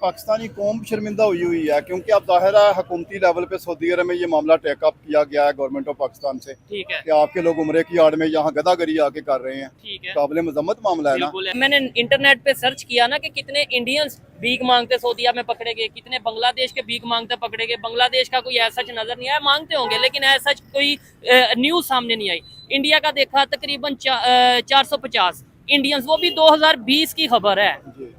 पाकिस्तानी कौम शर्मिंदा हुई है, क्योंकि अब ज़ाहिर है हुकूमती लेवल पे सऊदी अरब में ये मामला टेकअप किया गया है गवर्नमेंट ऑफ पाकिस्तान से। ठीक है, कि आपके लोग उम्रे की आड़ में यहाँ गदागरी आके कर रहे हैं। ठीक है, काबिल मजम्मत मामला है ना। बिल्कुल है। मैंने इंटरनेट पे सर्च किया ना कि कितने इंडियंस भीख मांगते सऊदीया में पकड़े गए, कितने बांग्लादेश के भीख मांगते पकड़े गए। बांग्लादेश का कोई ऐसा नजर नहीं आया, मांगते होंगे लेकिन ऐसा कोई न्यूज सामने नहीं आई। इंडिया का देखा तकरीबन 450 इंडियंस, वो भी 2020 की खबर है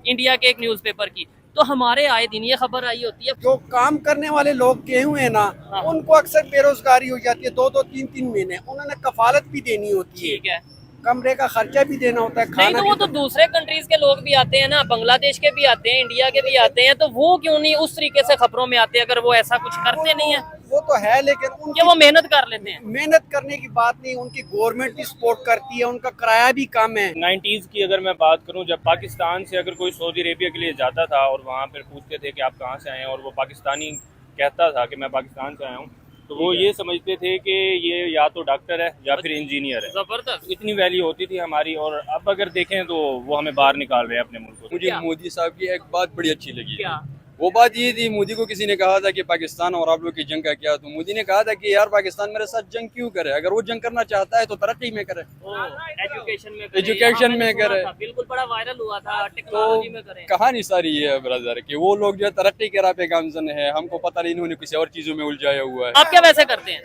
इंडिया के एक न्यूज़पेपर की। तो हमारे आए दिन ये खबर आई होती है। जो काम करने वाले लोग गए हुए हैं ना, हाँ। उनको अक्सर बेरोजगारी हो जाती है, 2-2 3-3 महीने उन्होंने कफालत भी देनी होती है, ठीक है, कमरे का खर्चा भी देना होता है, नहीं खाना तो वो भी। तो दूसरे कंट्रीज के लोग भी आते हैं ना, बांग्लादेश के भी आते हैं, इंडिया के भी आते हैं, तो वो क्यों नहीं उस तरीके से खबरों में आते हैं अगर वो ऐसा कुछ करते नहीं है? वो तो है, लेकिन क्या उनकी वो मेहनत कर लेते हैं? मेहनत करने की बात नहीं, उनकी गवर्नमेंट भी सपोर्ट करती है, उनका किराया भी कम है। 90s की अगर मैं बात करूं, जब पाकिस्तान से अगर कोई सऊदी अरेबिया के लिए जाता था और वहाँ पर पूछते थे कि आप कहाँ से आए हैं, और वो पाकिस्तानी कहता था कि मैं पाकिस्तान से आया हूँ, तो वो ये समझते थे कि ये या तो डॉक्टर है या फिर इंजीनियर है। जबरदस्त। इतनी वैल्यू होती थी हमारी, और अब अगर देखें तो वो हमें बाहर निकाल रहे हैं अपने मुल्क से। मुझे क्या? मोदी साहब की एक बात बड़ी अच्छी लगी। क्या? वो बात ये थी, मोदी को किसी ने कहा था कि पाकिस्तान और आप लोग की जंग का क्या, तो मोदी ने कहा था कि यार पाकिस्तान मेरे साथ जंग क्यों करे, अगर वो जंग करना चाहता है तो तरक्की में करे, एजुकेशन में एजुकेशन में करे। बिल्कुल, बड़ा वायरल हुआ था, टेक्नोलॉजी में करे। कहानी सारी ये है ब्रदर कि वो लोग जो है तरक्की के राह पे गामजन है, हमको पता नहीं इन्होंने किसी और चीजों में उलझाया हुआ है। आप क्या वैसे करते हैं?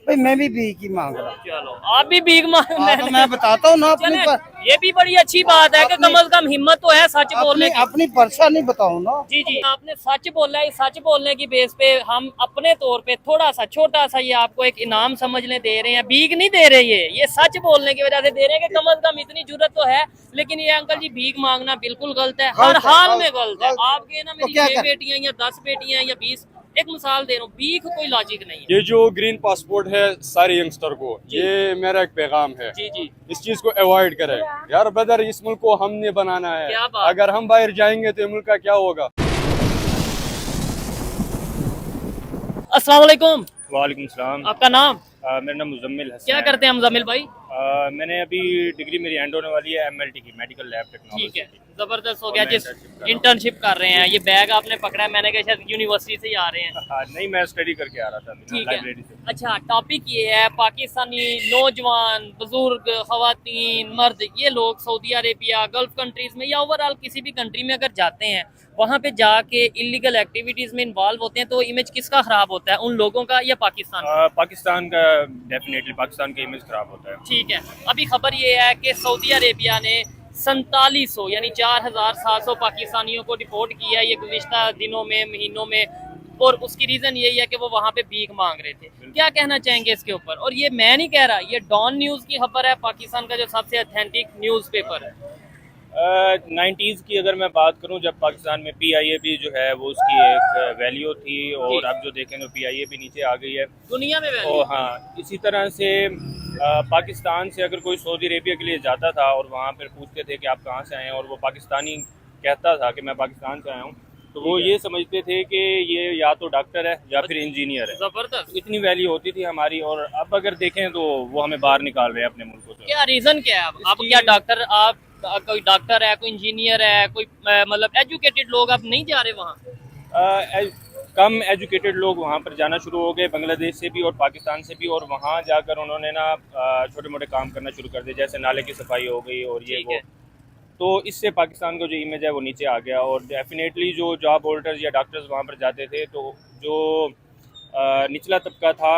भाई मैं भी भीख ही मांग रहा हूँ। चलो, आप भी भीख मांग। मैं बताता हूँ ना अपनी चले, ये भी बड़ी अच्छी बात है कि कम से कम हिम्मत तो है सच बोलने की। अपनी परेशानी बताऊँ ना। जी जी, आपने सच बोला है। सच बोलने की बेस पे हम अपने तौर पे थोड़ा सा छोटा सा ये आपको एक इनाम समझने दे रहे हैं, भीख नहीं दे रहे, ये सच बोलने की वजह से दे रहे हैं कि कम से कम इतनी जरूरत तो है। लेकिन ये अंकल जी, भीख मांगना बिल्कुल गलत है, हर हाल में गलत है। आपके ना मेरी 6 बेटियां या 10 बेटियां या 20, एक मिसाल दे रहा हूँ, भीख कोई लॉजिक नहीं है। ये जो ग्रीन पासपोर्ट है सारे यंगस्टर को, ये मेरा एक पैगाम है, जी जी, इस चीज को अवॉइड करें यार ब्रदर, इस मुल्क को हमने बनाना है। क्या बात। अगर हम बाहर जाएंगे तो मुल्क का क्या होगा। अस्सलाम वालेकुम। वालेकुम सलाम। आपका नाम? मेरा नाम मुजम्मिल हसन क्या है। करते हैं मुजम्मिल भाई? मैंने अभी डिग्री मेरी एंड होने वाली है MLT की, मेडिकल लैब टेक्नोलॉजी ठीक है, की। जबरदस्त हो गया। मैं जिस internship कर रहा हूँ। इंटर्नशिप कर रहे हैं, ये बैग आपने पकड़ा है, मैंने कहा शायद यूनिवर्सिटी से ही आ रहे हैं। हाँ, नहीं मैं स्टडी करके आ रहा था ठीक लाइब्रेरी है, से। अच्छा, टॉपिक ये है पाकिस्तानी नौजवान, बुजुर्ग, खवातीन, मर्द, ये लोग सऊदी अरेबिया, गल्फ कंट्रीज में या ओवरऑल किसी भी कंट्री में अगर जाते हैं, वहाँ पे जाके इलीगल एक्टिविटीज में इन्वॉल्व होते हैं, तो इमेज किसका खराब होता है, उन लोगों का या पाकिस्तान का? पाकिस्तान का डेफिनेटली, पाकिस्तान का इमेज खराब होता है। ठीक है, अभी खबर ये है कि सऊदी अरेबिया ने 4700 यानी 4700 पाकिस्तानियों को रिपोर्ट किया है ये गुज़िश्ता दिनों में, महीनों में, और उसकी रीज़न यही है कि वो वहाँ पे भीख मांग रहे थे। क्या कहना चाहेंगे इसके ऊपर? और ये मैं नहीं कह रहा, ये डॉन न्यूज़ की खबर है, पाकिस्तान का जो सबसे ऑथेंटिक न्यूज़पेपर है। 90s की अगर मैं बात करूं, जब पाकिस्तान में PIA जो है वो उसकी एक वैल्यू थी, और अब जो देखें तो PIA नीचे आ गई है दुनिया में वैल्यू। और हाँ, इसी तरह से पाकिस्तान से अगर कोई सऊदी अरेबिया के लिए जाता था और वहाँ पर पूछते थे कि आप कहाँ से आए हैं, और वो पाकिस्तानी कहता था कि मैं पाकिस्तान से आया हूँ, तो वो ये समझते थे कि ये या तो डॉक्टर है या फिर इंजीनियर है। जबरदस्त। इतनी वैल्यू होती थी हमारी, और अब अगर देखें तो वो हमें बाहर निकाल रहे हैं अपने मुल्क से। क्या रीज़न क्या है? आप क्या डॉक्टर, आप कोई डॉक्टर है, कोई इंजीनियर है, कोई मतलब एजुकेटेड लोग आप नहीं जा रहे वहाँ? कम एजुकेटेड लोग वहाँ पर जाना शुरू हो गए, बांग्लादेश से भी और पाकिस्तान से भी, और वहाँ जाकर उन्होंने ना छोटे मोटे काम करना शुरू कर दिए, जैसे नाले की सफाई हो गई और ये वो। तो इससे पाकिस्तान का जो इमेज है वो नीचे आ गया, और डेफिनेटली जो जॉब होल्डर्स या डॉक्टर्स वहाँ पर जाते थे, तो जो निचला तबका था,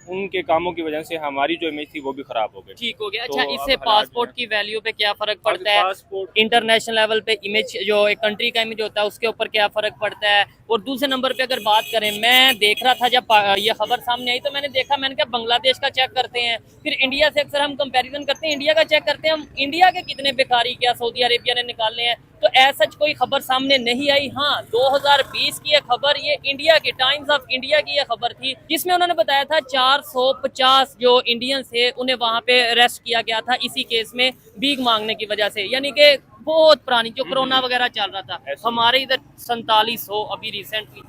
उनके कामों की वजह से हमारी जो इमेज थी वो भी खराब हो गई। ठीक हो गया। तो अच्छा, अब इससे हालात पासपोर्ट जो की वैल्यू पे क्या फर्क पड़ता है? पासपोर्ट इंटरनेशनल लेवल पे इमेज, जो एक कंट्री का इमेज होता है, उसके ऊपर क्या फर्क पड़ता है? और दूसरे नंबर पे अगर बात करें, मैं देख रहा था जब ये खबर सामने आई तो मैंने देखा, मैंने कहा बांग्लादेश का चेक करते हैं, फिर इंडिया से अक्सर हम कंपैरिजन करते हैं, इंडिया का चेक करते हैं, हम इंडिया के कितने बेकारी क्या सऊदी अरेबिया ने निकाले हैं, तो ऐसा कोई खबर सामने नहीं आई। हाँ, 2020 की ये खबर, ये इंडिया की टाइम्स ऑफ इंडिया की ये खबर थी, जिसमें उन्होंने बताया था 450 जो इंडियंस थे उन्हें वहां पे अरेस्ट किया गया था इसी केस में, भीख मांगने की वजह से, यानी कि बहुत पुरानी जो कोरोना वगैरह चल रहा था। हमारे इधर 4700 अभी रिसेंटली।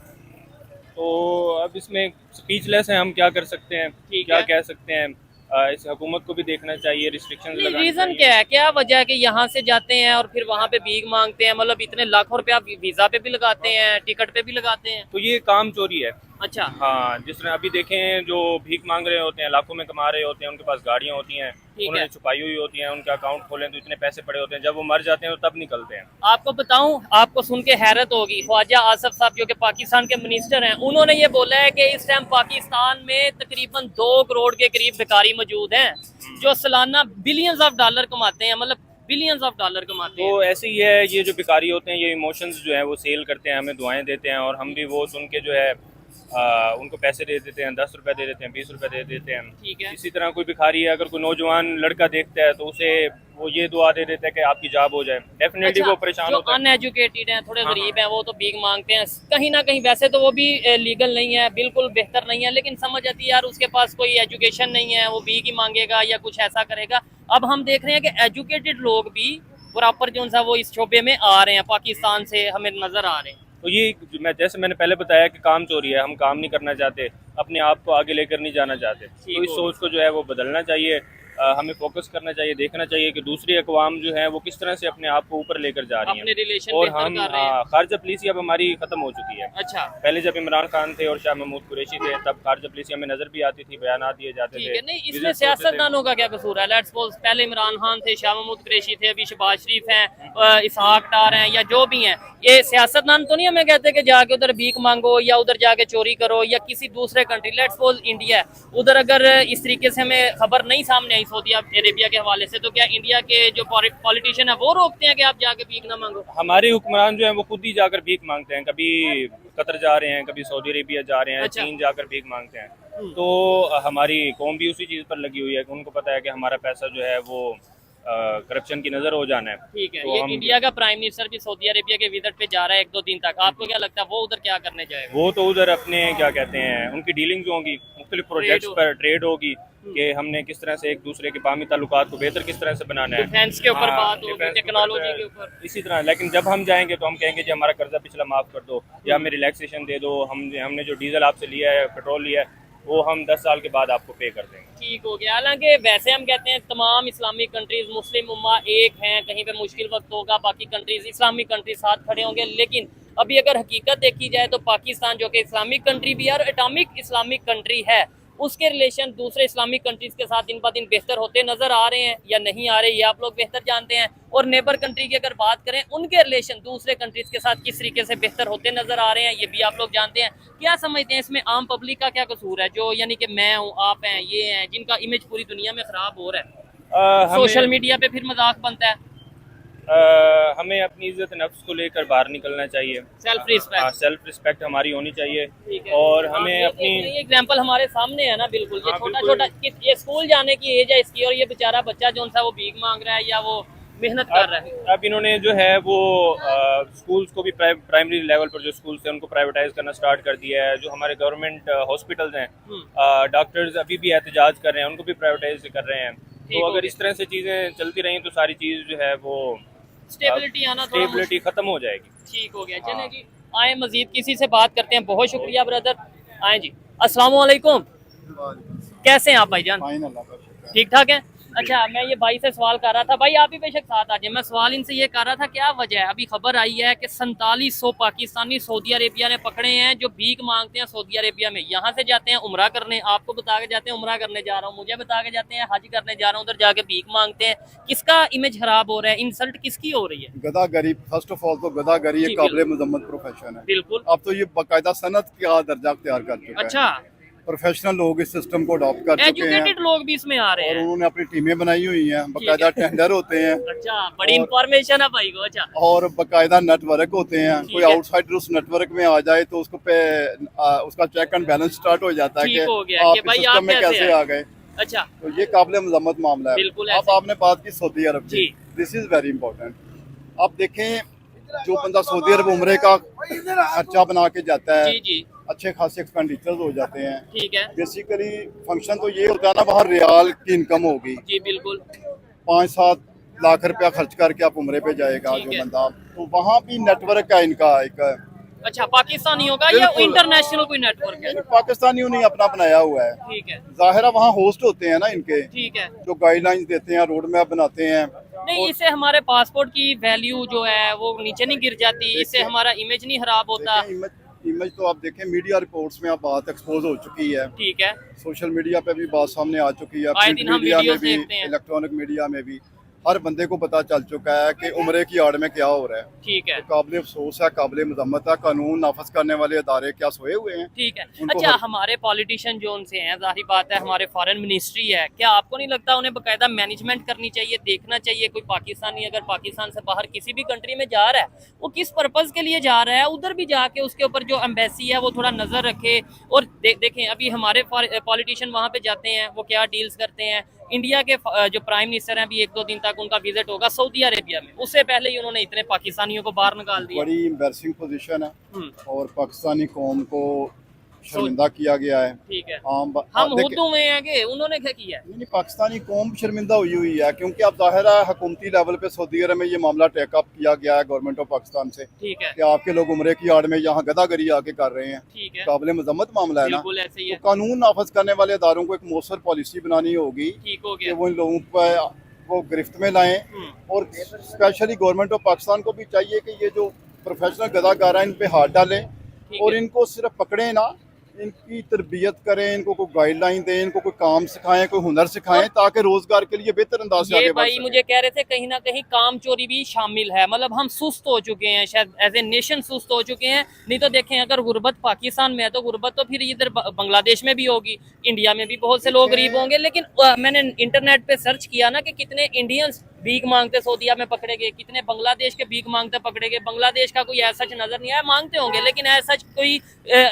तो अब इसमें स्पीचलेस है, हम क्या कर सकते हैं, क्या कह सकते हैं। इस हुकूमत को भी देखना चाहिए, रिस्ट्रिक्शंस लगानी रीजन चाहिए। क्या है, क्या वजह है कि यहाँ से जाते हैं और फिर वहाँ पे भीख मांगते हैं, मतलब इतने लाखों रुपया वीजा पे भी लगाते हैं, टिकट पे भी लगाते हैं। तो ये काम चोरी है। अच्छा, हाँ, जिस तरह अभी देखें जो भीख मांग रहे होते हैं, लाखों में कमा रहे होते हैं, उनके पास गाड़ियाँ होती हैं, ठीक उन्होंने है। छुपाई हुई होती हैं, उनके अकाउंट खोलें तो इतने पैसे पड़े होते हैं, जब वो मर जाते हैं तो तब निकलते हैं। आपको बताऊं, आपको सुन के हैरत होगी, ख्वाजा आसिफ साहब जो कि पाकिस्तान के मिनिस्टर हैं, उन्होंने ये बोला है कि इस टाइम पाकिस्तान में तकरीबन 2 करोड़ के करीब भिखारी मौजूद हैं जो सालाना बिलियंस ऑफ डॉलर कमाते हैं, मतलब बिलियंस ऑफ डॉलर कमाते हैं। तो ऐसे ही है, ये जो भिखारी होते हैं ये इमोशंस जो है वो सेल करते हैं, हमें दुआएं देते हैं और हम भी वो सुन के जो है उनको पैसे दे देते हैं, 10 रुपए दे देते हैं, 20 रुपए दे देते हैं। ठीक है। इसी तरह कोई भिखारी है, अगर कोई नौजवान लड़का देखता है तो उसे वो ये दुआ दे देता है कि आपकी जॉब हो जाए, डेफिनेटली अच्छा, वो परेशान जो होता है। अनएजुकेटेड हैं, थोड़े हाँ, गरीब हैं, वो तो भीख मांगते हैं कहीं ना कहीं। वैसे तो वो भी लीगल नहीं है, बिल्कुल बेहतर नहीं है, लेकिन समझ आती है यार उसके पास कोई एजुकेशन नहीं है, वो भीख ही मांगेगा या कुछ ऐसा करेगा। अब हम देख रहे हैं कि एजुकेटेड लोग भी प्रॉपर जो सा वो इस शोबे में आ रहे हैं, पाकिस्तान से हमें नजर आ रहे हैं। तो ये जैसे मैंने पहले बताया कि काम चोरी है, हम काम नहीं करना चाहते, अपने आप को आगे लेकर नहीं जाना चाहते, तो इस सोच को जो है वो बदलना चाहिए। हमें फोकस करना चाहिए, देखना चाहिए कि दूसरी अक़वाम जो है वो किस तरह से अपने आप को ऊपर लेकर जा रही अपने हैं रिलेशन और बेहतर हम कर रहे हैं। खारजा पॉलिसी अब हमारी ख़त्म हो चुकी है। अच्छा, पहले जब इमरान खान थे और शाह महमूद कुरैशी थे तब खारजा पॉलिसी हमें नजर भी आती थी, बयान दिए जाते ठीक थे। है। नहीं, इसमें विजिट्स होते थे। सियासतदानों का क्या कसूर है? लेट्स सपोज पहले इमरान खान थे, शाह महमूद कुरैशी थे, अभी शहबाज शरीफ हैं, इसहाक डार हैं, या जो भी हैं, ये सियासतदान तो नहीं हमें कहते कि जाके उधर भीख मांगो या उधर जाके चोरी करो या किसी दूसरे कंट्री, लेट्स सपोज इंडिया है, उधर अगर इस तरीके से हमें खबर नहीं सामने आई सऊदी अरेबिया के हवाले से, तो क्या इंडिया के जो पॉलिटिशियन है वो रोकते हैं कि आप जाके भीख ना मांगो? हमारे हुक्मरान जो है वो खुद ही जाकर भीख मांगते हैं, कभी कतर जा रहे हैं, कभी सऊदी अरेबिया जा रहे हैं, अच्छा। चीन जाकर भीख मांगते हैं। तो हमारी कौम भी उसी चीज़ पर लगी हुई है कि उनको पता है कि हमारा पैसा जो है वो करप्शन की नज़र हो जाना है। ठीक है। तो ये हम इंडिया का प्राइम मिनिस्टर भी सऊदी अरेबिया के विजिट पे जा रहा है 1-2 दिन तक, आपको क्या लगता है वो उधर क्या करने जाएगा? वो तो उधर अपने क्या कहते हैं उनकी डीलिंग्स होंगी, मुख्तलिफ प्रोजेक्ट्स पर ट्रेड होगी कि हमने किस तरह से एक दूसरे के बामी ताल्लुकात को बेहतर किस तरह से बनाना है, डिफेंस के ऊपर हाँ, बात होगी, डिफेंस के ऊपर टेक्नोलॉजी के ऊपर। इसी तरह। लेकिन जब हम जाएंगे तो हम कहेंगे जी हमारा कर्जा पिछला माफ़ कर दो या हमें रिलैक्सेशन दे दो, हमने जो डीजल आपसे लिया है, पेट्रोल लिया है, वो हम 10 साल के बाद आपको पे कर देंगे। ठीक हो गया। हालांकि वैसे हम कहते हैं तमाम इस्लामिक कंट्रीज, मुस्लिम उम्मा एक हैं, कहीं पे मुश्किल वक्त होगा बाकी कंट्रीज, इस्लामिक कंट्रीज साथ खड़े होंगे, लेकिन अभी अगर हकीकत देखी जाए तो पाकिस्तान जो कि इस्लामिक कंट्री भी है और एटॉमिक इस्लामिक कंट्री है, उसके रिलेशन दूसरे इस्लामिक कंट्रीज के साथ दिन ब दिन बेहतर होते नजर आ रहे हैं या नहीं आ रहे, ये आप लोग बेहतर जानते हैं। और नेबर कंट्री की अगर बात करें, उनके रिलेशन दूसरे कंट्रीज के साथ किस तरीके से बेहतर होते नजर आ रहे हैं, ये भी आप लोग जानते हैं। क्या समझते हैं इसमें आम पब्लिक का क्या कसूर है, जो यानी कि मैं हूँ, आप हैं, ये हैं, जिनका इमेज पूरी दुनिया में खराब हो रहा है, सोशल मीडिया पे फिर मजाक बनता है? हमें अपनी इज्जत नफ्स को लेकर बाहर निकलना चाहिए, सेल्फ रिस्पेक्ट। सेल्फ रिस्पेक्ट हमारी होनी चाहिए। ठीक है। और हाँ, हमें ये अपनी एग्जांपल हमारे सामने है ना, बिल्कुल ये हाँ, छोटा बिल्कुल। छोटा ये स्कूल जाने की एज है इसकी, और ये बेचारा बच्चा जो सा वो भीख मांग रहा है या वो मेहनत कर रहा है। अब इन्होंने जो है वो स्कूल्स को भी प्राइमरी लेवल पर जो स्कूल्स हैं उनको प्राइवेटाइज करना स्टार्ट कर दिया है। जो हमारे गवर्नमेंट हॉस्पिटल्स हैं, डॉक्टर्स अभी भी एहतजाज कर रहे हैं, उनको भी प्राइवेटाइज कर रहे हैं। तो अगर इस तरह से चीज़ें चलती रहीं तो सारी चीज़ जो है वो स्टेबिलिटी आना थोड़ा स्टेबिलिटी खत्म हो जाएगी। ठीक हो गया। हाँ। चलें जी, आए मजीद किसी से बात करते हैं। बहुत शुक्रिया ब्रदर, आए जी। अस्सलाम वालेकुम, कैसे हैं आप भाईजान? फाइन, अल्लाह का शुक्र है। ठीक ठाक है। अच्छा, मैं ये भाई से सवाल कर रहा था, भाई आप भी बेशक साथ आ जाए। मैं सवाल इनसे ये कर रहा था, क्या वजह है, अभी खबर आई है कि 4700 पाकिस्तानी सऊदी अरेबिया ने पकड़े हैं जो भीख मांगते हैं सऊदी अरेबिया में। यहाँ से जाते हैं उम्रा करने, आपको बता के जाते हैं उम्रा करने जा रहा हूँ, मुझे बता के जाते हैं हज करने जा रहा हूँ, उधर जाके भीख मांगते हैं। किसका इमेज खराब हो रहा है, इंसल्ट किसकी हो रही है? गदागरी, फर्स्ट ऑफ ऑल तो गदागरी जी, एक काबिल मजम्मत प्रोफेशन है। बिल्कुल। अब तो ये बाकायदा सनत का दर्जा अख्तियार कर चुका है। अच्छा, प्रोफेशनल लोग इस सिस्टम को अडॉप्ट कर चुके हैं एजुकेटेड लोग भी इसमें आ रहे और हैं। उन्होंने अपनी टीमें बनाई हुई हैं, बाकायदा टेंडर होते हैं अच्छा, बड़ी इंफॉर्मेशन है भाई को। अच्छा, और बाकायदा नेटवर्क होते हैं। ठीक कोई है। आउटसाइडर उस नेटवर्क में आ जाए तो उसको पे उसका चेक एंड बैलेंस स्टार्ट हो जाता है ठीक कि हो गया कि आप भाई इस आप सिस्टम में कैसे कैसे हैं। आ गए। अच्छा, तो ये काबिल मजम्मत मामला है। बिल्कुल अब ऐसे। आपने बात की सऊदी अरब की, जी। This is very important. आप देखें, जो बंदा सऊदी अरब उम्रे का खर्चा बना के जाता है, जी जी, अच्छे खासे एक्सपेंडिचर्स हो जाते हैं। ठीक है। बेसिकली फंक्शन तो ये होता है ना, बाहर रियाल की इनकम होगी, जी बिल्कुल। 5-7 लाख रुपया खर्च करके आप उम्रे पे जाएगा ठीक जो है। बंदा, तो वहाँ भी नेटवर्क का इनका एक अच्छा, पाकिस्तानियों का या बिल्कुल। इंटरनेशनल कोई नेटवर्क है? पाकिस्तानियों ने अपना बनाया हुआ है, ठीक है, जाहिर है वहाँ होस्ट होते हैं ना इनके, ठीक है। जो गाइडलाइंस देते हैं, रोड मैप बनाते हैं। नहीं, इससे हमारे पासपोर्ट की वैल्यू जो है वो नीचे नहीं गिर जाती, इससे हमारा इमेज नहीं खराब होता। देखें इमेज तो आप देखें, मीडिया रिपोर्ट्स में अब बात एक्सपोज हो चुकी है, ठीक है, सोशल मीडिया पे भी बात सामने आ चुकी है, आए प्रिंट दिन हम मीडिया में वीडियोस भी, देखते हैं। इलेक्ट्रॉनिक मीडिया में भी हर बंदे को पता चल चुका है कि उम्रे की आड़ में क्या हो रहा है। ठीक है, तो काबिल अफसोस है, काबिल मजम्मत है, कानून नाफज करने वाले अदारे क्या सोए हुए हैं? ठीक है। उनको अच्छा, हर- हमारे पॉलिटिशियन जो उनसे हैं, जाहिर बात है हमारे फॉरेन मिनिस्ट्री है, क्या आपको नहीं लगता उन्हें बाकायदा मैनेजमेंट करनी चाहिए, देखना चाहिए कोई पाकिस्तानी अगर पाकिस्तान से बाहर किसी भी कंट्री में जा रहा है, वो किस पर्पज़ के लिए जा रहा है, उधर भी जाके उसके ऊपर जो एम्बेसी है वो थोड़ा नज़र रखे। और देखें अभी हमारे पॉलिटिशियन वहाँ पे जाते हैं, वो क्या डील्स करते हैं। इंडिया के जो प्राइम मिनिस्टर हैं, अभी 1-2 दिन तक उनका विजिट होगा सऊदी अरेबिया में, उससे पहले ही उन्होंने इतने पाकिस्तानियों को बाहर निकाल दिया। बड़ी एम्बैरसिंग पोजीशन है हम्म, और पाकिस्तानी कौम को शर्मिंदा किया गया है। ठीक है। हम हम देखिए, हुर्दू में हैं कि उन्होंने क्या किया है? नहीं, पाकिस्तानी कौम शर्मिंदा हुई है, क्योंकि अब जाहिर है हुकूमती लेवल पे सऊदी अरब में ये मामला टेकअप किया गया है गवर्नमेंट ऑफ पाकिस्तान से ठीक है, कि आपके लोग उम्रे की आड़ में यहाँ गदागरी आके कर रहे हैं। ठीक है, काबिल मजम्मत मामला है ना। बिल्कुल ऐसे ही तो है। कानून नाफज करने वाले अदारों को एक मौसर पॉलिसी बनानी होगी ठीक हो कि गया। वो इन लोगों पर वो गिरफ्त में लाएं, हम्म, और स्पेशली गवर्नमेंट ऑफ पाकिस्तान को भी चाहिए कि ये जो प्रोफेशनल गदागार हैं इन पे हाथ डालें ठीक और है। इनको सिर्फ पकड़े ना, इनकी तरबियत करें, इनको कोई गाइडलाइन दें, इनको कोई काम सिखाएं, कोई हुनर सिखाएं, ताकि रोजगार के लिए बेहतर अंदाज से ये आगे बढ़ भाई सकें। मुझे कह रहे थे कहीं ना कहीं काम चोरी भी शामिल है, मतलब हम सुस्त हो चुके हैं, शायद एज ए नेशन सुस्त हो चुके हैं। नहीं तो देखें, अगर गुर्बत पाकिस्तान में है तो गुर्बत तो फिर इधर बांग्लादेश में भी होगी, इंडिया में भी बहुत से लोग गरीब होंगे। लेकिन मैंने इंटरनेट पे सर्च किया ना कि कितने इंडियंस भीख मांगते सऊदीया में पकड़े गए, कितने बांग्लादेश के भीख मांगते पकड़े गए। बांग्लादेश का कोई ऐसा नजर नहीं आया, मांगते होंगे लेकिन ऐसा कोई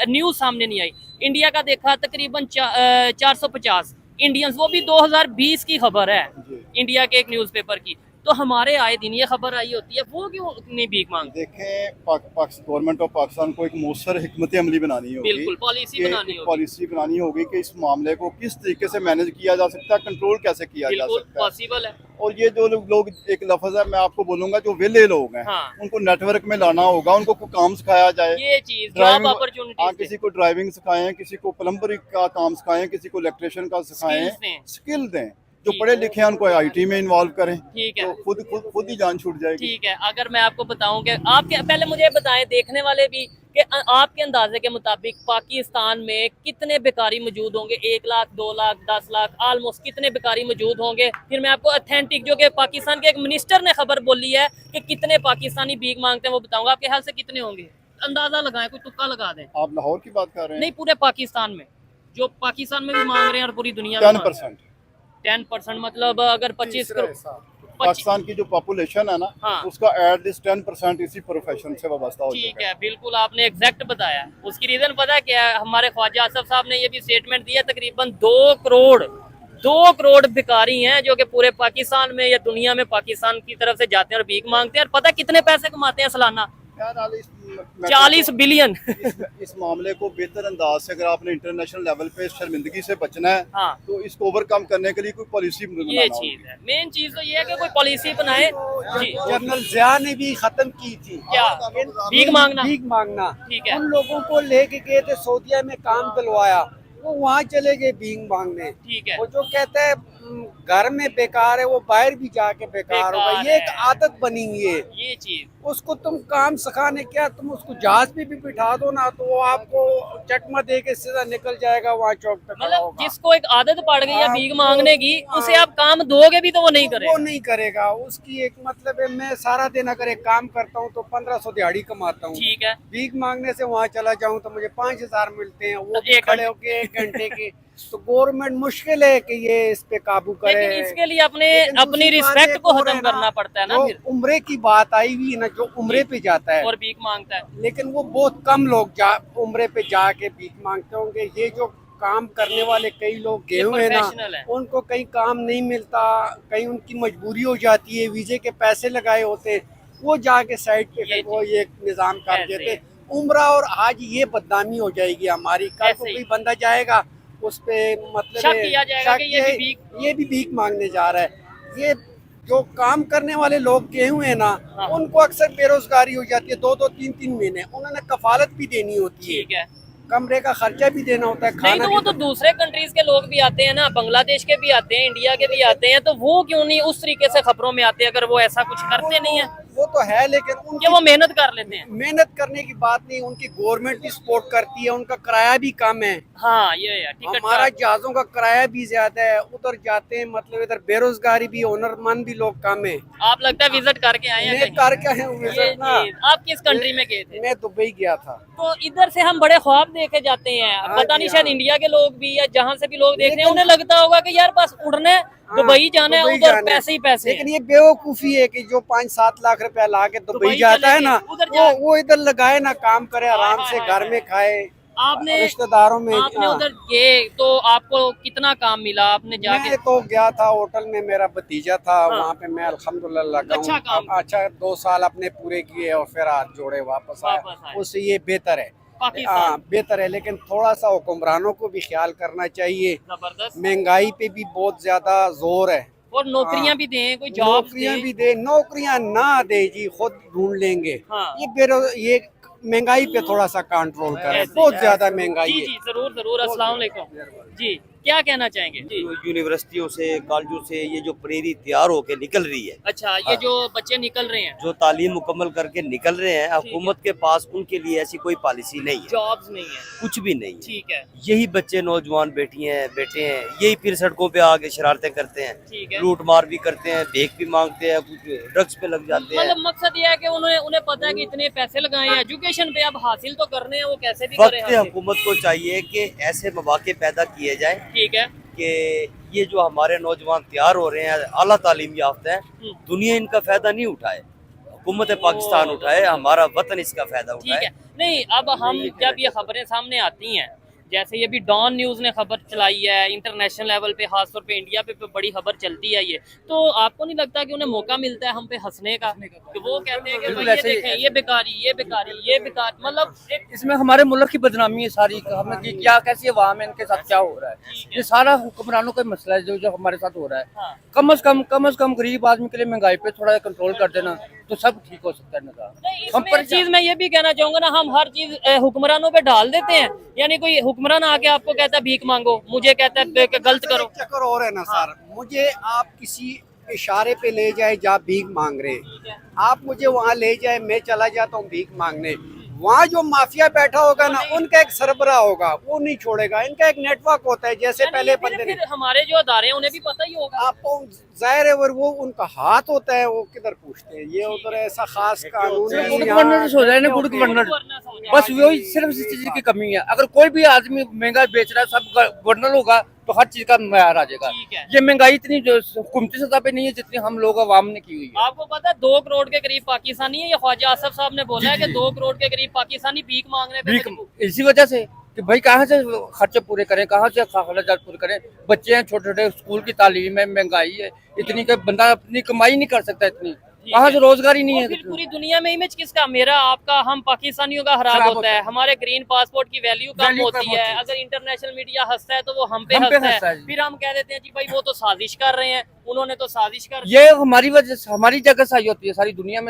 न्यूज सामने नहीं आई। इंडिया का देखा तकरीबन 450 इंडियंस, वो भी 2020 की खबर है, जी। इंडिया के एक न्यूज़पेपर की। तो हमारे आए दिन ये खबर आई होती है, वो क्यों नहीं भीख मांगते? देखें, गवर्नमेंट ऑफ पाकिस्तान को एक मौसर हिकमत अमली बनानी होगी, बिल्कुल पॉलिसी कि बनानी एक होगी, पॉलिसी बनानी होगी कि इस मामले को किस तरीके से मैनेज किया जा सकता है, कंट्रोल कैसे किया जा बिल्कुल सकता है। पॉसिबल है। और ये जो लोग एक लफ्ज है मैं आपको बोलूंगा, जो वेले लोग हैं, हाँ। उनको नेटवर्क में लाना होगा, उनको कोई काम सिखाया जाए। ये चीज जॉब ड्राइविंग, हाँ, अपॉर्चुनिटी किसी को ड्राइविंग सिखाएं, किसी को प्लम्बरी का काम सिखाएं, किसी को इलेक्ट्रिशियन का सिखाएं, Skills दें। स्किल दें। जो ठीक। पढ़े लिखे हैं उनको आईटी में इन्वॉल्व करें, ठीक है, तो खुद ही जान छूट जाएगी। ठीक है। अगर मैं आपको बताऊं कि आपके पहले मुझे बताएं, देखने वाले भी, कि आपके अंदाजे के मुताबिक पाकिस्तान में कितने बेकारी मौजूद होंगे? 1 लाख, 2 लाख, 10 लाख, ऑलमोस्ट कितने बेकारी मौजूद होंगे? फिर मैं आपको ऑथेंटिक, जो कि पाकिस्तान के एक मिनिस्टर ने खबर बोली है कि कितने पाकिस्तानी भीख मांगते हैं, वो बताऊंगा। आपके ख्याल से कितने होंगे? अंदाजा लगाएं, कोई तुक्का लगा दें। आप लाहौर की बात कर रहे नहीं, हैं? पूरे पाकिस्तान में, जो पाकिस्तान में भी मांग रहे हैं और पूरी दुनिया में 10%। 10% मतलब अगर 25 करोड़ पाकिस्तान की जो पॉपुलेशन है ना, हाँ। उसका एटलीस्ट 10% इसी प्रोफेशन से वाबस्ता हो ठीक चुका है। है, बिल्कुल आपने एग्जैक्ट बताया। उसकी रीजन पता है क्या है? हमारे ख्वाजा आसफ साहब ने ये भी स्टेटमेंट दिया, तकरीबन 2 करोड़ भिखारी हैं जो कि पूरे पाकिस्तान में या दुनिया में पाकिस्तान की तरफ से जाते हैं और भीख मांगते हैं। और पता कितने पैसे कमाते हैं सालाना? बहरहाल मैं 40 बिलियन। इस मामले को बेहतर अंदाज से अगर आपने इंटरनेशनल लेवल पे शर्मिंदगी से बचना है, हाँ, तो इसको ओवरकम करने के लिए कोई पॉलिसी ये चीज है, मेन चीज तो ये है कि कोई पॉलिसी बनाए। जी, जनरल जिया ने भी खत्म की थी क्या? भीख मांगना? भीख मांगना। ठीक है, उन लोगों को लेके गए थे सऊदीया में, काम दिलवाया, वो वहाँ चले गए भीख मांगने। ठीक है, वो जो कहते हैं घर में बेकार है, वो बाहर भी जाके बेकार होगा। बेकार ये एक है। आदत बनी हुई है। ये चीज। उसको तुम काम सिखाने, क्या तुम उसको जहाज पे भी बिठा दो ना, तो वो आपको चकमा दे के सीधा निकल जाएगा, वहाँ चौक पे खड़ा मतलब होगा। जिसको एक आदत पड़ गई है हाँ, भीख मांगने की, उसे आप काम दोगे भी तो वो नहीं वो करेगा। नहीं करेगा। उसकी एक मतलब है, मैं सारा दिन अगर एक काम करता हूँ तो 1500 दिहाड़ी कमाता हूँ, ठीक है, भीख मांगने से वहाँ चला जाऊँ तो मुझे 5000 मिलते हैं, वो भी एक खड़े होके 1 घंटे के। तो गवर्नमेंट मुश्किल है कि ये इस पे काबू करे। लेकिन इसके लिए अपने लेकिन अपनी दूसरी बात रिस्पेक्ट एक को और खत्म है ना, करना पड़ता है ना जो फिर। उम्रे की बात आई हुई है ना, जो उम्रे पे जाता है, और भीख मांगता है। लेकिन वो बहुत कम लोग उम्रे पे जाके भीख मांगते होंगे। ये जो काम करने वाले कई लोग गए ये हुए हैं प्रोफेशनल ना, है। उनको कहीं काम नहीं मिलता, कहीं उनकी मजबूरी हो जाती है, वीजे के पैसे लगाए होते हैं, वो जाके साइड पे ये फिर वो ये निजाम कर ऐसे देते। ही। उम्रा और आज ये बदनामी हो जाएगी हमारी। कल को ऐसे ही। कोई बंदा जाएगा उस पे मतलब शक किया जाएगा कि ये भी ये भी भीख मांगने जा रहा है। ये जो काम करने वाले लोग गए हुए हैं ना, हाँ। उनको अक्सर बेरोजगारी हो जाती है, 2-2 3-3 महीने। उन्होंने कफालत भी देनी होती है, ठीक है। कमरे का खर्चा भी देना होता है, नहीं खाना तो वो भी तो दूसरे कंट्रीज के लोग भी आते हैं ना, बांग्लादेश के भी आते हैं, इंडिया के भी आते हैं, तो वो क्यों नहीं उस तरीके से खबरों में आते हैं अगर वो ऐसा कुछ करते नहीं है? वो तो है, लेकिन क्या उनकी वो मेहनत कर लेते हैं? मेहनत करने की बात नहीं, उनकी गवर्नमेंट भी सपोर्ट करती है, उनका किराया भी कम है। हाँ ये है, टिकट हमारा का। जहाजों का किराया भी ज्यादा है, उधर जाते हैं, मतलब इधर बेरोजगारी भी, हुनरमंद भी लोग कम है। आप लगता है विजिट करके आए हैं मैं कहीं? कर क्या है ये विजिट ना, चीज। आप किस कंट्री में गए थे? मैं दुबई गया था। तो इधर से हम बड़े ख्वाब देखे जाते हैं, हाँ पता जी, नहीं शायद हाँ। इंडिया के लोग भी या जहाँ से भी लोग देख रहे हैं लेकिन- उन्हें लगता होगा कि यार बस उड़ना है, हाँ, दुबई जाना है, दुबई उधर जाना है। पैसे ही पैसे लेकिन हैं। ये बेवकूफी है कि जो 5-7 लाख रुपया ला के दुबई दुबई जाता है चले ना, गए, उधर जा- वो इधर लगाए ना, काम करे, आराम हाय, से हाय, घर हाय, में खाए, आपने रिश्तेदारों में। आपने हाँ। उधर गए तो आपको कितना काम मिला? आपने जाके मैं तो गया था होटल में, मेरा भतीजा था हाँ। वहाँ पे, मैं अल्हम्दुलिल्लाह लगा अच्छा हूँ। काम। अच्छा 2 साल अपने पूरे किए और फिर हाथ जोड़े वापस वापस आए। आए। उससे ये बेहतर है, पाकिस्तान। हाँ बेहतर है, लेकिन थोड़ा सा हुक्मरानों को भी ख्याल करना चाहिए। जबरदस्त। महंगाई पे भी बहुत ज्यादा जोर है। और नौकरियां हाँ। भी दें, कोई जॉब नौकरियां भी दे, नौकरियां ना दे जी, खुद ढूंढ लेंगे। हाँ। ये महंगाई पे थोड़ा सा कंट्रोल करें, ऐसे- बहुत ज्यादा महंगाई जी है। जी जरूर जरूर। अस्सलाम वालेकुम जी, क्या कहना चाहेंगे जी? यूनिवर्सिटियों से, कॉलेजों से ये जो पनीरी तैयार होके निकल रही है, अच्छा, ये जो बच्चे निकल रहे हैं, जो तालीम मुकम्मल करके निकल रहे हैं, हुकूमत के पास उनके लिए ऐसी कोई पॉलिसी नहीं है, जॉब्स नहीं है। कुछ भी नहीं है। ठीक है यही बच्चे नौजवान बेटे हैं, यही फिर सड़कों पे आके शरारतें करते हैं, ठीक है। लूट मार भी करते हैं, भीख भी मांगते हैं, कुछ ड्रग्स पे लग जाते हैं। मतलब मकसद ये है कि उन्हें पता है कि इतने पैसे लगाए हैं एजुकेशन पे, अब हासिल तो करने हैं, वो कैसे भी करे वक्त हासिल। हुकूमत को चाहिए कि ऐसे मौके पैदा किए जाए ठीक है। कि ये जो हमारे नौजवान तैयार हो रहे हैं, आला तालीम याफ्ता है, दुनिया इनका फायदा नहीं उठाए, हुकूमत पाकिस्तान उठाए, हमारा वतन इसका फायदा ठीक उठाए। है। नहीं, अब हम जब ये खबरें सामने आती हैं, जैसे ये भी डॉन न्यूज़ ने खबर चलाई है, इंटरनेशनल लेवल पे, खासतौर पे इंडिया पे बड़ी खबर चलती है ये, तो आपको नहीं लगता कि उन्हें मौका मिलता है हम पे हंसने का, कि वो कहते हैं कि बिल्कुल भाई ये ऐसे ही- देखें, ये बेकारी, ये बेकारी, ये बेकार, मतलब एक इसमें हमारे मुल्क की बदनामी है सारी, हमें कि क्या कैसी अवाम है, इनके साथ क्या हो रहा है। ये सारा हुक्मरानों का मसला है जो हमारे साथ हो रहा है। हाँ। कम से कम गरीब आदमी के लिए महंगाई पे थोड़ा कंट्रोल कर देना तो सब ठीक हो सकता है निज़ाम। नहीं, हम इसमें पर एक चीज मैं ये भी कहना चाहूंगा ना, हम हर चीज हुक्मरानों पे डाल देते हैं, यानी कोई हुक्मरान आके आपको कहता है भीख मांगो, मुझे कहता है कि गलत करो। एक चक्कर और है ना सर, मुझे आप किसी इशारे पे ले जाए जहाँ भीख मांग रहे हैं, आप मुझे वहाँ ले जाए, मैं चला जाता हूँ भीख मांगने, वहाँ जो माफिया बैठा होगा ना, उनका एक सरबराह होगा, वो नहीं छोड़ेगा, इनका एक नेटवर्क होता है, जैसे यानी पहले फिर- बंदे ने फिर हमारे जो अदारे हैं उन्हें भी पता ही होगा। आपको जाहिर है वो उनका हाथ होता है, वो किधर पूछते हैं, ये उधर ऐसा खास कानून सिर्फ नहीं गुड यहाँ- गवर्नेंस हो जाए ना, गुड गवर्नेंस, बस वही सिर्फ इस चीज की कमी है। अगर कोई भी आदमी महंगा बेच रहा है, सब गवर्नर होगा तो हर चीज का मयार आ जाएगा। ठीक है। ये महंगाई इतनी जो हुकूमती सतह पे नहीं है जितनी हम लोग अवाम ने की हुई है। आपको पता है 2 करोड़ के करीब पाकिस्तानी है, ये ख्वाजा आसफ साहब ने बोला है कि 2 करोड़ के करीब पाकिस्तानी भीख मांगने पे भीख मजबूर। इसी वजह से कि भाई कहाँ से खर्चे पूरे करें, कहाँ से खर्चा पूरे करें। बच्चे हैं छोटे छोटे, स्कूल की तालीम है, महंगाई है इतनी कि बंदा अपनी कमाई नहीं कर सकता इतनी, कहाँ से रोजगार ही नहीं और है। फिर पूरी दुनिया में इमेज किसका, मेरा आपका, हम पाकिस्तानियों का खराब खराब होता होता है, है। हमारे ग्रीन पासपोर्ट की वैल्यू कम वैल्यू होती कम है, होती है। अगर इंटरनेशनल मीडिया हंसता है तो वो हम पे हम पे हंसता हंसता है, है। फिर हम कह देते हैं जी भाई वो तो साजिश कर रहे हैं, उन्होंने तो साजिश कर ये हमारी वजह से, हमारी जगह सही होती है सारी दुनिया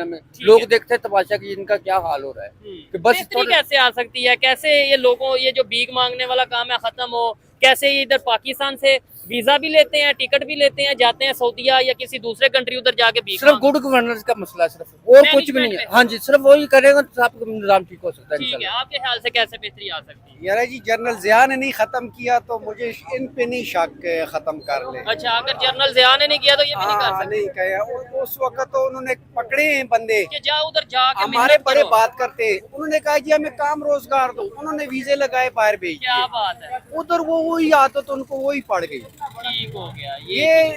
में ठीक लोग है। देखते हैं तमाशा कि इनका क्या हाल हो रहा है कि बस बेहतरी थोड़ा- कैसे आ सकती है, कैसे ये लोगों, ये जो भीख मांगने वाला काम है खत्म हो, कैसे ये इधर पाकिस्तान से वीजा भी लेते हैं, टिकट भी लेते हैं, जाते हैं सऊदीया या किसी दूसरे कंट्री, उधर जाके भीख सिर्फ मांगते गुड गवर्नेंस का मसला है, सिर्फ और कुछ भी नहीं है। Management में। हाँ जी, सिर्फ वही करेगा तो आपका निजाम ठीक हो सकता है हैं। ठीक है, इंशाल्लाह। आपके ख्याल से कैसे बेहतरी आ सकती है? यार जी जनरल जिया ने नहीं खत्म किया तो मुझे इन पे नहीं शक के खत्म कर ले। अच्छा, अगर जनरल जिया ने नहीं किया तो ये भी नहीं कर हाँ सकते नहीं कहा, उस वक्त तो उन्होंने पकड़े हैं बंदे, कि जाओ उधर जाके हमारे मेहनत बड़े करो। बात करते हैं, उन्होंने कहा जी हमें काम रोजगार दो, उन्होंने वीजे लगाए बाहर भेज क्या दिए। बात है, उधर वो वही आदत उनको वही पड़ गई। ठीक हो गया ये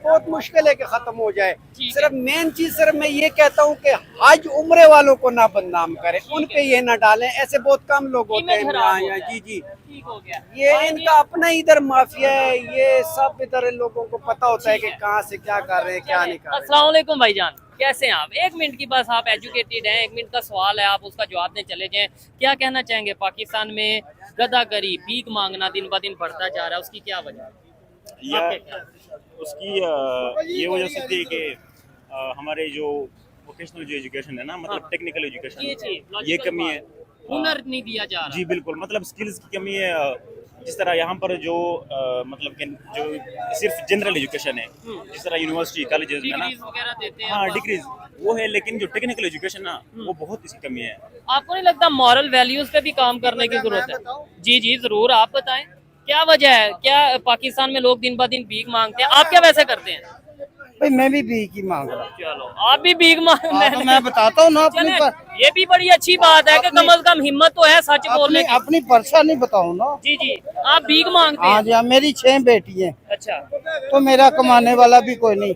बहुत मुश्किल है कि खत्म हो जाए। ठीक है। सिर्फ मेन चीज सिर्फ मैं ये कहता हूँ कि हज उम्रे वालों को ना बदनाम करें, उन पे ये ना डालें, ऐसे बहुत कम लोग होते इमेज हैं खराब यहाँ होता है। जी जी। ठीक हो गया। ये हाँ जी, इनका अपना इधर माफिया है, ये सब इधर लोगों को पता होता है कि कहाँ से क्या कर रहे हैं क्या नहीं कर रहे हैं। अस्सलाम वालेकुम भाईजान, कैसे हैं आप? 1 मिनट की बस, आप एजुकेटेड हैं, 1 मिनट का सवाल है, आप उसका जवाब दें चले जाएं। क्या कहना चाहेंगे, पाकिस्तान में गदागरी, भीख मांगना दिन ब दिन बढ़ता जा रहा है, उसकी क्या वजह है? या आपके ख्याल से? उसकी ये वजह से थी कि हमारे जो वोकेशनल जो एजुकेशन है ना, मतलब हाँ। टेक्निकल जी एजुकेशन, जी ये logical कमी है। बात। हुनर नहीं दिया जा रहा। जी बिल्कुल, मतलब स्किल्स की कमी है। जिस तरह यहाँ पर जो मतलब कि जो सिर्फ जनरल एजुकेशन है, जिस तरह यूनिवर्सिटी कॉलेजेस में ना, डिग्रीज वगैरह देते हैं। हाँ आप। डिग्रीज वो है, लेकिन जो टेक्निकल एजुकेशन ना वो बहुत इसकी कमी है। आपको नहीं लगता मॉरल वैल्यूज पे भी काम करने की जरूरत है? जी जी जरूर, आप बताएं क्या वजह है, क्या पाकिस्तान में लोग दिन ब दिन भीख मांगते हैं, आप क्या वैसे करते हैं? भाई मैं भी भीख ही मांग रहा हूँ। चलो आप भी भीख मांग तो मैं बताता हूँ ना अपनी चलें, ये भी बड़ी अच्छी बात है कि कम से कम हिम्मत तो है सच बोलने की। अपनी परेशानी बताऊँ ना। जी जी, आप भीख मांगते हाँ हैं? जी हाँ, मेरी 6 बेटी हैं, अच्छा, तो मेरा कमाने वाला भी कोई नहीं,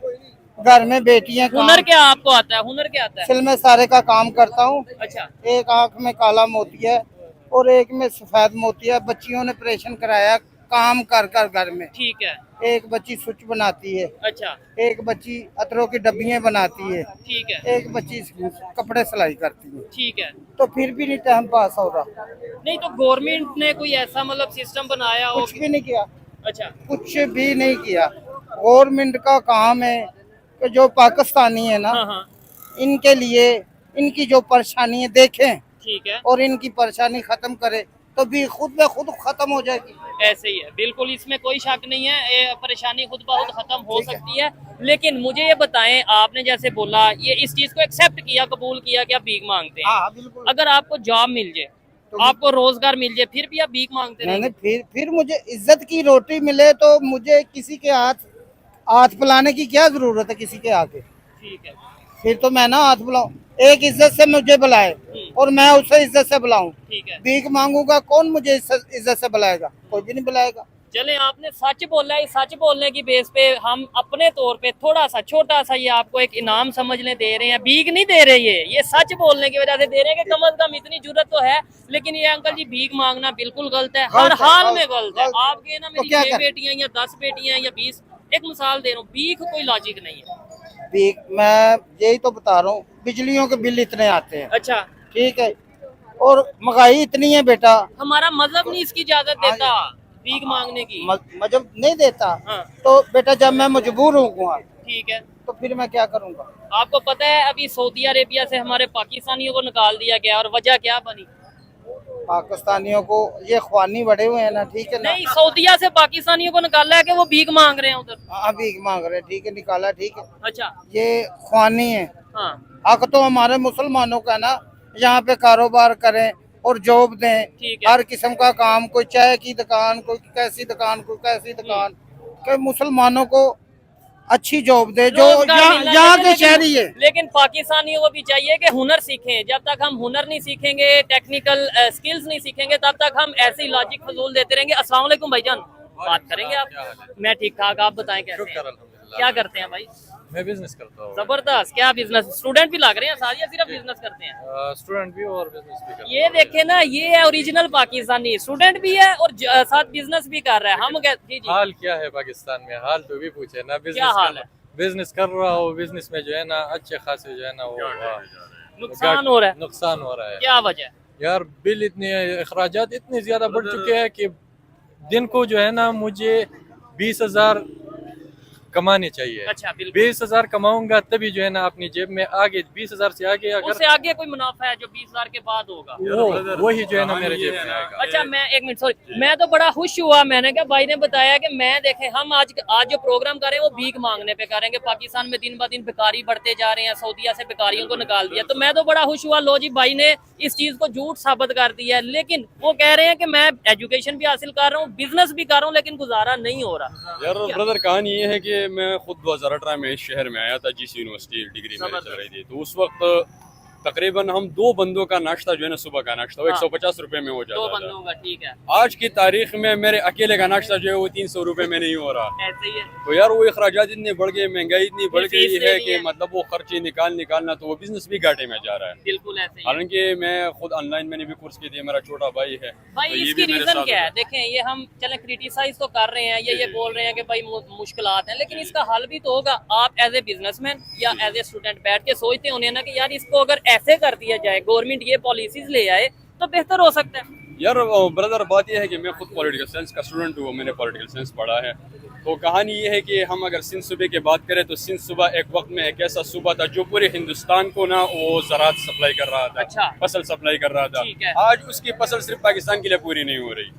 घर में बेटियां। हुनर क्या आपको आता है, हुनर क्या आता है? सिल में सारे का काम करता हूँ। अच्छा, एक आंख में काला मोती है और एक में सफेद मोती है। बच्चियों ने ऑपरेशन कराया काम कर कर घर में। ठीक है। एक बच्ची स्विच बनाती है, अच्छा, एक बच्ची अतरों की डब्बियां बनाती है, ठीक है। एक बच्ची कपड़े सिलाई करती है। ठीक है, तो फिर भी नहीं टाइम पास हो रहा, नहीं तो गवर्नमेंट ने कोई ऐसा मतलब सिस्टम बनाया हो? कुछ भी नहीं किया, अच्छा, कुछ भी नहीं किया। गवर्नमेंट का काम है कि जो पाकिस्तानी है ना, हाँ हाँ, इनके लिए इनकी जो परेशानी है देखें ठीक है, और इनकी परेशानी खत्म करे, तो भी खुद ब खुद खत्म हो जाएगी। ऐसे ही है, बिल्कुल इसमें कोई शक नहीं है, ये परेशानी खुद ब खुद खत्म हो सकती है। लेकिन मुझे ये बताएं, आपने जैसे बोला ये इस चीज को एक्सेप्ट किया, कबूल किया कि आप भीख मांगते हैं। हाँ बिल्कुल। अगर आपको जॉब मिल जाए, आपको रोजगार मिल जाए, फिर भी आप भीख मांगते नहीं रहेंगे? फिर मुझे इज्जत की रोटी मिले तो मुझे किसी के हाथ फैलाने की क्या जरूरत है किसी के आगे। ठीक है, फिर तो मैं ना हाथ बुलाऊं, एक इज्जत से मुझे बुलाए और मैं उसे इज्जत से बुलाऊं। ठीक है। भीख मांगूंगा, कौन मुझे इज्जत से बुलाएगा? कोई भी नहीं बुलाएगा। चले, आपने सच बोला है, सच बोलने की बेस पे हम अपने तौर पे थोड़ा सा छोटा सा ये आपको एक इनाम समझने दे रहे हैं, भीख नहीं दे रहे, ये सच बोलने की वजह से दे रहे हैं कि कम से कम इतनी जरूरत तो है। लेकिन ये अंकल जी भीख मांगना बिल्कुल गलत है, हर हाल में गलत है। आपके ना मेरी 6 बेटियां या 10 बेटियां या 20, एक मिसाल दे रहा हूँ, भीख कोई लॉजिक नहीं है। भीख, मैं यही तो बता रहा हूँ, बिजलियों के बिल इतने आते हैं, अच्छा, ठीक है, और महंगाई इतनी है बेटा। हमारा मजहब नहीं इसकी इजाजत देता भीख मांगने की। मजहब नहीं देता। हाँ। तो बेटा जब मैं मजबूर हूँ ठीक है, तो फिर मैं क्या करूँगा? आपको पता है अभी सऊदी अरेबिया से हमारे पाकिस्तानियों को निकाल दिया गया और वजह क्या बनी? पाकिस्तानियों को ये ख्वानी बड़े हुए हैं ना, ठीक है ना। नहीं, सऊदिया से पाकिस्तानियों को निकाला है कि वो भीख मांग रहे हैं उधर। हाँ भीख मांग रहे हैं, ठीक है, निकाला, ठीक है। अच्छा, ये ख्वानी है। हाँ, हक तो हमारे मुसलमानों का ना, यहाँ पे कारोबार करें और जॉब दें, ठीक है। हर किस्म का काम, कोई चाय की दुकान, कोई कैसी दुकान, कोई कैसी दुकान, कि मुसलमानों को अच्छी जॉब दे जो रोजगार मिलना यहाँ चाहिए, के शहरी है। लेकिन पाकिस्तानियों को भी चाहिए कि हुनर सीखें। जब तक हम हुनर नहीं सीखेंगे, टेक्निकल स्किल्स नहीं सीखेंगे, तब तक हम ऐसे ही लॉजिक फजूल देते रहेंगे। अस्सलाम वालेकुम भाईजान, बात करेंगे आप? मैं ठीक ठाक, आप बताएं कैसे हैं? क्या करते हैं भाई? मैं बिजनेस करता हूँ। जबरदस्त, क्या बिजनेस? स्टूडेंट भी लग रहे हैं साथ या सिर्फ बिजनेस करते हैं? स्टूडेंट भी और बिजनेस भी करता हूँ। ये देखे ना, ये है ओरिजिनल पाकिस्तानी, स्टूडेंट भी है और साथ बिजनेस भी कर रहा है। हम जी जी, हाल क्या है पाकिस्तान में? हाल तो भी पूछे ना। क्या हाल है? बिजनेस कर रहा हो, बिजनेस में जो है ना अच्छे खासे जो है ना वो नुकसान हो रहा है। नुकसान हो रहा है। क्या वजह? यार बिल इतने, अखराजात इतने ज्यादा बढ़ चुके हैं कि दिन को जो है ना मुझे 20,000 कमाने चाहिए। अच्छा, बिल्कुल। 20,000 कमाऊंगा तभी जो है ना अपनी जेब में आगे 20,000 से आगे अगर उससे आगे कोई मुनाफा है जो 20,000 के बाद होगा? वही जो है ना मेरे जेब में आएगा। अच्छा, मैं एक मिनट, सॉरी, मैं तो बड़ा खुश हुआ, मैंने कहा भाई ने बताया कि मैं देखे हम आज जो प्रोग्राम कर रहे हैं वो भीख मांगने पे करेंगे। पाकिस्तान में दिन ब दिन भिखारी बढ़ते जा रहे हैं, सऊदीया से भिखारियों को निकाल दिया, तो मैं तो बड़ा खुश हुआ। लो जी, भाई ने इस चीज को झूठ साबित कर दिया है। लेकिन वो कह रहे हैं कि मैं एजुकेशन भी हासिल कर रहा हूँ, बिजनेस भी कर रहा हूँ, लेकिन गुजारा नहीं हो रहा। यार ब्रदर, कहानी ये है कि मैं खुद 2018 में इस शहर में आया था, जीसी यूनिवर्सिटी डिग्री मेरी चल रही थी, तो उस वक्त तकरीबन हम 2 बंदों का नाश्ता जो है ना, सुबह का नाश्ता वो 150 रुपए में हो 2 जाता बंदों का, ठीक है। था। आज की तारीख में मेरे अकेले का नाश्ता जो है वो 300 रुपए में नहीं हो रहा। ऐसे ही है। तो यार वो अखराजात इतने बढ़ गए, महंगाई इतनी बढ़ गई फीस है लेनी कि है। मतलब वो खर्चे निकालना, तो वो बिजनेस भी घाटे में जा रहा है। बिल्कुल ऐसे ही है। हालांकि मैं खुद ऑनलाइन मैंने भी कोर्स किए थे, मेरा छोटा भाई है, भाई तो ये इसकी भी मेरे रीजन साथ क्या है? है। देखें, ये हम चले क्रिटिसाइज तो कर रहे हैं, ये बोल रहे हैं कि भाई मुश्किलात हैं, लेकिन इसका हल भी तो होगा। आप एज ए बिजनेसमैन या एज ए स्टूडेंट बैठ के सोचते होंगे ना कि यार इसको अगर ऐसे कर दिया जाए, गवर्नमेंट ये पॉलिसीज ले आए तो बेहतर हो सकता है। यार ब्रदर, बात यह है कि मैं खुद पॉलिटिकल साइंस का स्टूडेंट हूँ, मैंने पॉलिटिकल साइंस पढ़ा है। तो कहानी ये है कि हम अगर सिंध सूबे की बात करें तो सिंध सूबा एक वक्त में एक ऐसा सूबा था जो पूरे हिंदुस्तान को ना वो ज़राअत सप्लाई कर रहा था। अच्छा। फसल सप्लाई कर रहा ठीक है। था। आज उसकी फसल सिर्फ पाकिस्तान के लिए पूरी नहीं हो रही।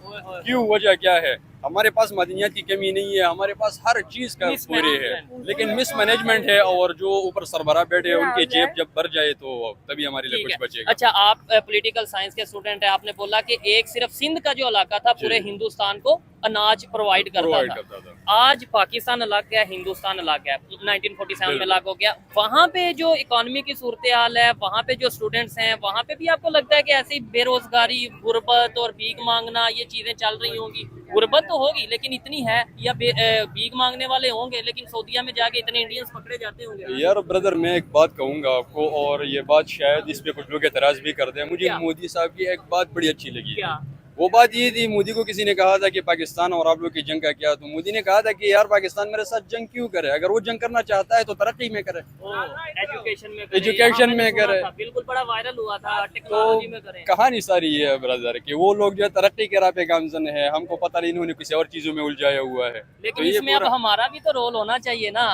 क्यों? वजह क्या है? हमारे पास मादनियात की कमी नहीं है, हमारे पास हर चीज़ का पूरी है, लेकिन मिसमैनेजमेंट है। और जो ऊपर सरबराह बैठे हैं उनके जेब जब भर जाए तो तभी हमारे लिए ठीक कुछ है। बचेगा। अच्छा, आप पॉलिटिकल साइंस के स्टूडेंट हैं, आपने बोला कि एक सिर्फ सिंध का जो इलाका था पूरे हिंदुस्तान को अनाज प्रोवाइड करता था। आज पाकिस्तान अलग है, हिंदुस्तान अलग है, 1947 में अलग हो गया। वहाँ पे जो इकोनॉमी की सूरत हाल है, वहाँ पे जो स्टूडेंट्स हैं, वहाँ पे भी आपको लगता है कि ऐसी बेरोजगारी, गुर्बत और भीख मांगना ये चीजें चल रही होंगी? गुर्बत तो होगी लेकिन इतनी है, या भीख मांगने वाले होंगे, लेकिन सऊदीया में जाके इतने इंडियंस पकड़े जाते होंगे? यार ब्रदर, मैं एक बात कहूंगा आपको, और ये बात शायद इस पे कुछ लोग एतराज भी करते हैं। मुझे क्या? मोदी साहब की एक बात बड़ी अच्छी लगी। क्या? वो बात ये थी, मोदी को किसी ने कहा था कि पाकिस्तान और आप लोग की जंग का क्या, तो मोदी ने कहा था कि यार पाकिस्तान मेरे साथ जंग क्यों करे, अगर वो जंग करना चाहता है तो तरक्की में करे, एजुकेशन में एजुकेशन में करे। बिल्कुल, बड़ा वायरल हुआ था, टेक्नोलॉजी में करें। कहानी सारी ये है ब्रदर कि वो लोग जो है तरक्की के राह पे गामजन है, हमको पता नहीं इन्होंने किसी और चीजों में उलझाया हुआ है। लेकिन तो ये इसमें अब पूरा- हमारा भी तो रोल होना चाहिए ना।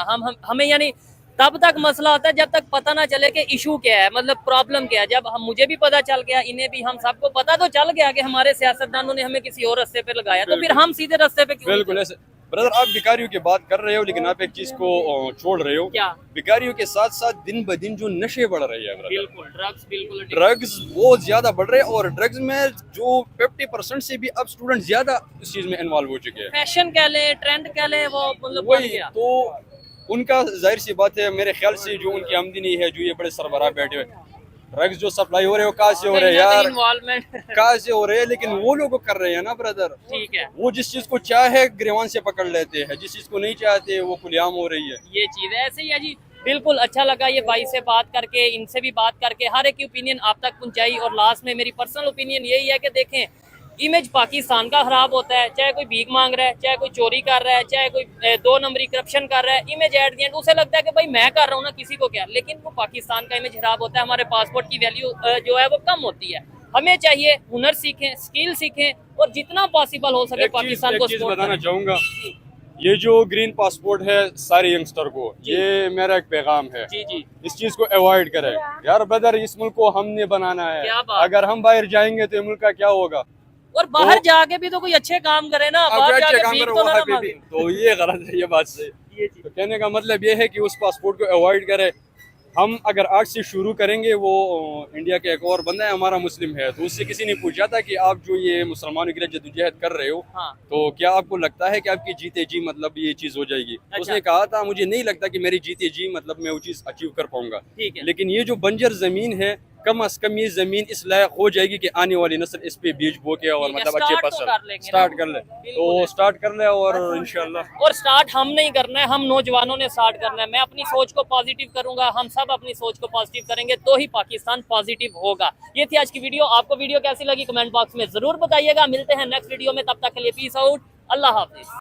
हमें यानी तब तक मसला होता है जब तक पता ना चले कि इशू क्या है, मतलब प्रॉब्लम क्या है। जब मुझे भी पता चल गया, इन्हें भी, हम सबको पता तो चल गया कि हमारे सियासतदानों ने हमें किसी और रास्ते पे लगाया, तो फिर हम सीधे रास्ते पे क्यों? बिल्कुल ऐसे ब्रदर, आप भिखारियों की बात कर रहे हो, लेकिन आप एक चीज को छोड़ रहे हो। क्या? भिखारियों के साथ साथ दिन ब दिन जो नशे बढ़ रहे हैं ब्रदर, बिल्कुल, ड्रग्स, बिल्कुल ड्रग्स बहुत ज्यादा बढ़ रहे हैं। और ड्रग्स में जो 50% से भी अब स्टूडेंट ज्यादा इस चीज में इन्वॉल्व हो चुके हैं। फैशन कह ले, ट्रेंड कह ले, वो मतलब बढ़ वही गया। तो उनका जाहिर सी बात है, मेरे ख्याल से जो उनकी आमदनी है, जो ये बड़े सरबराह बैठे हुए, ड्रग्स जो सप्लाई हो रहे हो कहाँ से हो रहे हैं यार, इन्वॉल्वमेंट कहाँ से हो रहे हैं, लेकिन वो लोग कर रहे हैं ना ब्रदर। ठीक है, वो जिस चीज को चाहे गिरवान से पकड़ लेते हैं, जिस चीज को नहीं चाहते वो खुलेआम हो रही है। ये चीज है, ऐसे ही है जी। बिल्कुल अच्छा लगा ये भाई से बात करके, इनसे भी बात करके, हर एक की ओपिनियन आप तक पहुंचाई। और लास्ट में मेरी पर्सनल ओपिनियन यही है कि देखें, इमेज पाकिस्तान का खराब होता है, चाहे कोई भीख मांग रहा है, चाहे कोई चोरी कर रहा है, चाहे कोई 2 नंबरी करप्शन कर रहा है, इमेज एट द एंड उसे लगता है कि भाई मैं कर रहा हूँ ना, किसी को क्या। लेकिन वो पाकिस्तान का इमेज खराब होता है, हमारे पासपोर्ट की वैल्यू जो है वो कम होती है। हमें चाहिए हुनर सीखें, स्किल सीखें, और जितना पॉसिबल हो सके पाकिस्तान को सपोर्ट बताना करें। चाहूंगा, ये जो ग्रीन पासपोर्ट है सारे यंगस्टर को, ये मेरा एक पैगाम है। जी जी, इस चीज को अवॉइड करें यार ब्रदर, इस मुल्क को हमने बनाना है। क्या बात। अगर हम बाहर जाएंगे तो ये मुल्क का क्या होगा? और बाहर जाके भी तो कोई अच्छे काम करे ना, बाहर जाके भीख तो ना मांगे। तो ये गलत है, ये बात से। तो कहने का मतलब ये है कि उस पासपोर्ट को अवॉइड करें। हम अगर आज से शुरू करेंगे, वो इंडिया के एक और बंदा है हमारा मुस्लिम है, तो उससे किसी ने पूछा था कि आप जो ये मुसलमानों के लिए जद्दोजहद कर रहे हो, हाँ। तो क्या आपको लगता है कि आपकी जीते जी मतलब ये चीज़ हो जाएगी? अच्छा। उसने कहा था मुझे नहीं लगता कि मेरी जीते जी मतलब मैं वो चीज़ अचीव कर पाऊंगा, ठीक है। लेकिन ये जो बंजर ज़मीन है, कम अज कम ये जमीन इस लायक हो जाएगी कि आने वाली नस्ल इस पे बीज बो के और ठीक है, मतलब अच्छे start तो फसल कर लेंगे स्टार्ट ना। कर ले, बिल्कुल तो है। स्टार्ट कर ले और इंशाल्लाह। और स्टार्ट हम नहीं करना है, हम नौजवानों ने स्टार्ट करना है। मैं अपनी सोच को पॉजिटिव करूंगा, हम सब अपनी सोच को पॉजिटिव करेंगे तो ही पाकिस्तान पॉजिटिव होगा। ये थी आज की वीडियो। आपको वीडियो कैसी लगी कमेंट बॉक्स में जरूर बताइएगा। मिलते हैं नेक्स्ट वीडियो में, तब तक के लिए पीस आउट, अल्लाह हाफिज।